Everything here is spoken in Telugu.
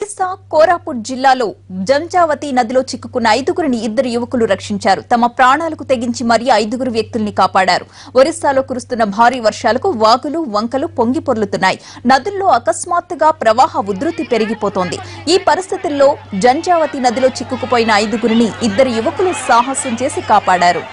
ఒరిస్సా కోరాపుట్ జిల్లాలో జంజావతి నదిలో చిక్కుకున్న 5గురిని 2 యువకులు రక్షించారు. తమ ప్రాణాలకు తెగించి మరీ 5గురు వ్యక్తుల్ని కాపాడారు. ఒరిస్సాలో కురుస్తున్న భారీ వర్షాలకు వాగులు వంకలు పొంగి పొర్లుతున్నాయి. నదుల్లో అకస్మాత్తుగా ప్రవాహ ఉధృతి పెరిగిపోతోంది. ఈ పరిస్థితుల్లో జంజావతి నదిలో చిక్కుకుపోయిన 5గురిని 2 యువకులు సాహసం చేసి కాపాడారు.